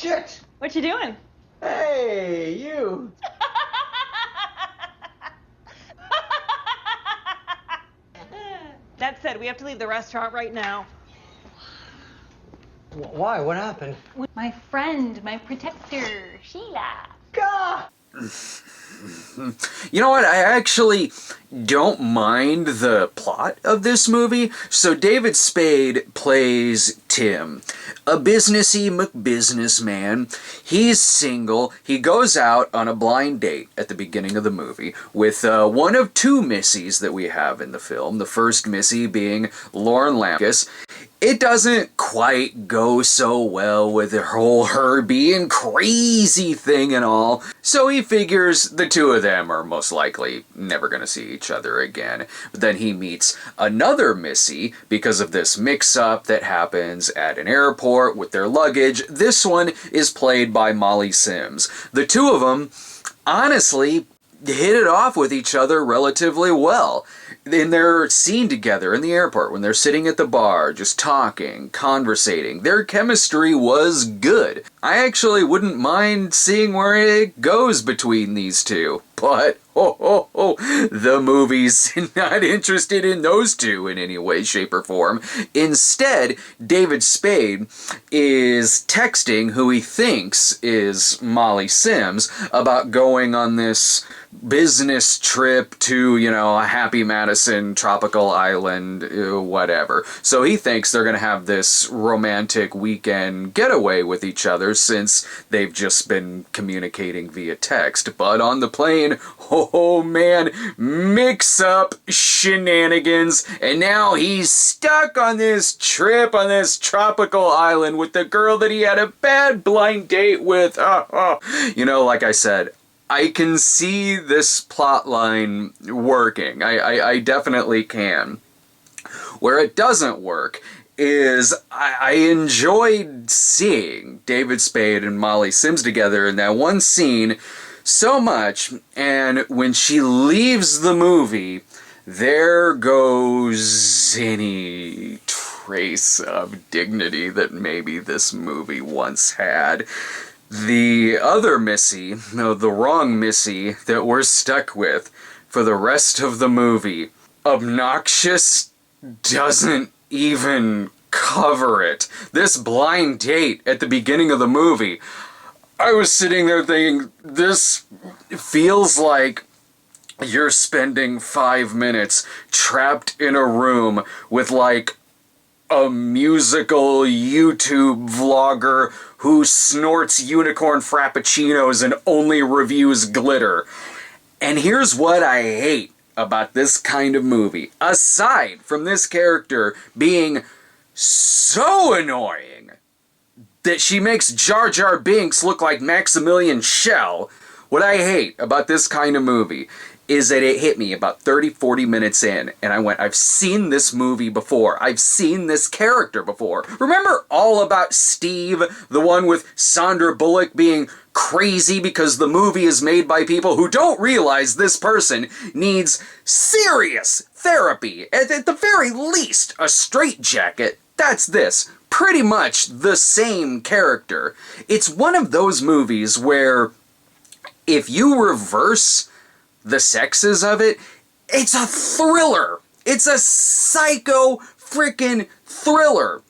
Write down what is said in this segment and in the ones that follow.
shit! What you doing? Hey, you! That said, we have to leave the restaurant right now. Why? What happened? My friend, my protector, Sheila. God! You know what? I actually don't mind the plot of this movie. So David Spade plays Tim, a businessy McBusinessman. He's single. He goes out on a blind date at the beginning of the movie with one of two Missies that we have in the film. The first Missy being Lauren Lapkus. It doesn't quite go so well with her being crazy thing and all, so he figures the two of them are most likely never going to see each other again. But then he meets another Missy because of this mix-up that happens at an airport with their luggage. This one is played by Molly Sims. The two of them, honestly, hit it off with each other relatively well. In their scene together in the airport, when they're sitting at the bar, just talking, conversating, their chemistry was good. I actually wouldn't mind seeing where it goes between these two. But, the movie's not interested in those two in any way, shape, or form. Instead, David Spade is texting who he thinks is Molly Sims about going on this business trip to, a Happy Madison tropical island, whatever. So he thinks they're going to have this romantic weekend getaway with each other since they've just been communicating via text. But on the plane, oh man, mix up shenanigans, and now he's stuck on this trip on this tropical island with the girl that he had a bad blind date with. Like I said, I can see this plot line working. I definitely can. Where it doesn't work is I enjoyed seeing David Spade and Molly Sims together in that one scene so much, and when she leaves the movie, there goes any trace of dignity that maybe this movie once had. The other Missy, the wrong Missy that we're stuck with for the rest of the movie, obnoxious doesn't even cover it. This blind date at the beginning of the movie, I was sitting there thinking, this feels like you're spending 5 minutes trapped in a room with like a musical YouTube vlogger who snorts unicorn frappuccinos and only reviews glitter. And here's what I hate about this kind of movie. Aside from this character being so annoying that she makes Jar Jar Binks look like Maximilian Schell, what I hate about this kind of movie is that it hit me about 30-40 minutes in, and I went, I've seen this movie before. I've seen this character before. Remember All About Steve, the one with Sandra Bullock being crazy because the movie is made by people who don't realize this person needs serious therapy, at the very least a straitjacket? That's this. Pretty much the same character. It's one of those movies where if you reverse the sexes of it, it's a thriller. It's a psycho frickin' thriller.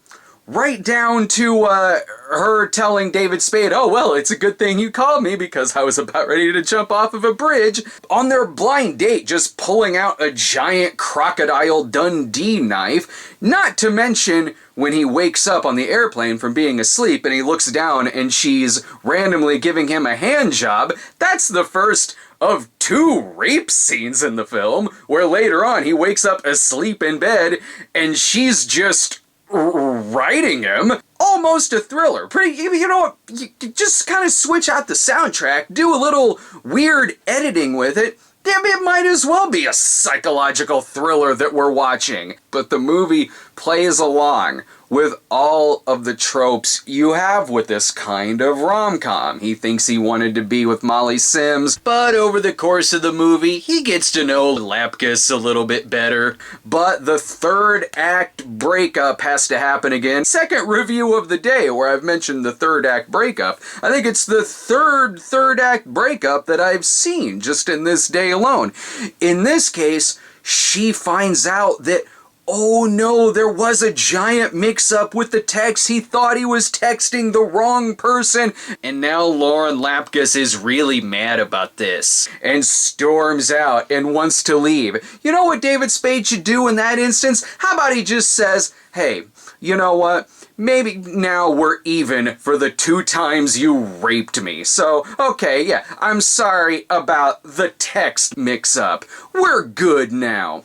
Right down to her telling David Spade, oh, well, it's a good thing you called me because I was about ready to jump off of a bridge. On their blind date, just pulling out a giant Crocodile Dundee knife. Not to mention when he wakes up on the airplane from being asleep and he looks down and she's randomly giving him a hand job. That's the first of 2 rape scenes in the film, where later on he wakes up asleep in bed and she's just writing him. Almost a thriller. Pretty, you know what, you just kind of switch out the soundtrack, do a little weird editing with it. It might as well be a psychological thriller that we're watching. But the movie plays along with all of the tropes you have with this kind of rom-com. He thinks he wanted to be with Molly Sims, but over the course of the movie, he gets to know Lapkus a little bit better. But the third act breakup has to happen again. Second review of the day where I've mentioned the third act breakup. I think it's the third act breakup that I've seen just in this day alone. In this case, she finds out that, oh no, there was a giant mix-up with the text. He thought he was texting the wrong person. And now Lauren Lapkus is really mad about this and storms out and wants to leave. You know what David Spade should do in that instance? How about he just says, hey, you know what? Maybe now we're even for the 2 times you raped me. So, okay, yeah, I'm sorry about the text mix-up. We're good now.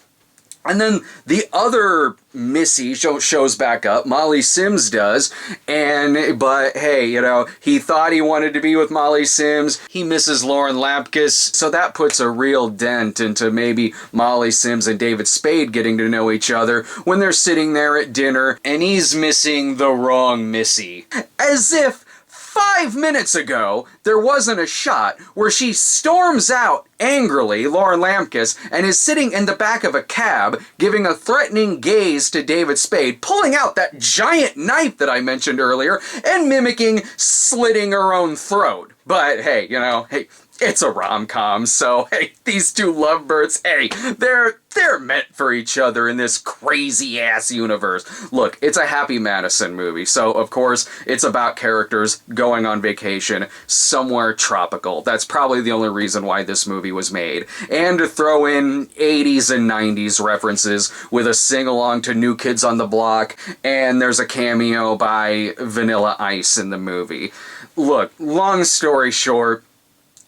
And then the other Missy shows back up, Molly Sims does, but hey, you know, he thought he wanted to be with Molly Sims, he misses Lauren Lapkus, so that puts a real dent into maybe Molly Sims and David Spade getting to know each other when they're sitting there at dinner, and he's missing the wrong Missy. As if 5 minutes ago, there wasn't a shot where she storms out angrily, Lauren Lapkus, and is sitting in the back of a cab, giving a threatening gaze to David Spade, pulling out that giant knife that I mentioned earlier, and mimicking slitting her own throat. But hey, you know, hey, it's a rom-com, so hey, these two lovebirds, hey, they're meant for each other in this crazy-ass universe. Look, it's a Happy Madison movie, so of course it's about characters going on vacation somewhere tropical. That's probably the only reason why this movie was made. And to throw in 80s and 90s references with a sing-along to New Kids on the Block, and there's a cameo by Vanilla Ice in the movie. Look, long story short,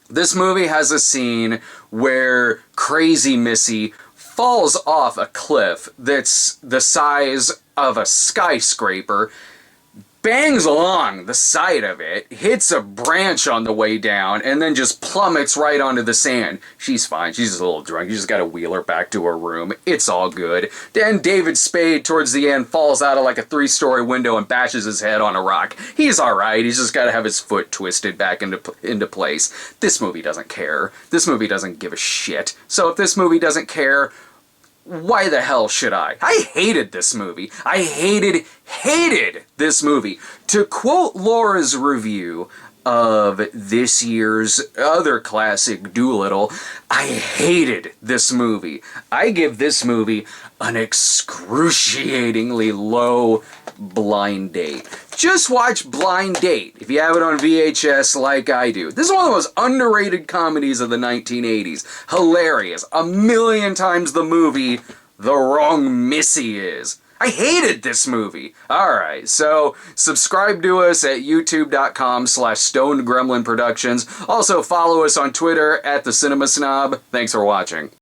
this movie has a scene where Crazy Missy falls off a cliff that's the size of a skyscraper, bangs along the side of it, hits a branch on the way down, and then just plummets right onto the sand. She's fine. She's just a little drunk. You just gotta wheel her back to her room. It's all good. Then David Spade, towards the end, falls out of like a 3-story window and bashes his head on a rock. He's alright. He's just gotta have his foot twisted back into place. This movie doesn't care. This movie doesn't give a shit. So if this movie doesn't care, why the hell should I? I hated this movie. I hated this movie. To quote Laura's review of this year's other classic, Doolittle, I hated this movie. I give this movie an excruciatingly low blind date. Just watch Blind Date if you have it on VHS like I do. This is one of the most underrated comedies of the 1980s. Hilarious. 1,000,000 times the movie The Wrong Missy is. I hated this movie. Alright, so subscribe to us at youtube.com/StonedGremlinProductions. Also follow us on Twitter at The Cinema Snob. Thanks for watching.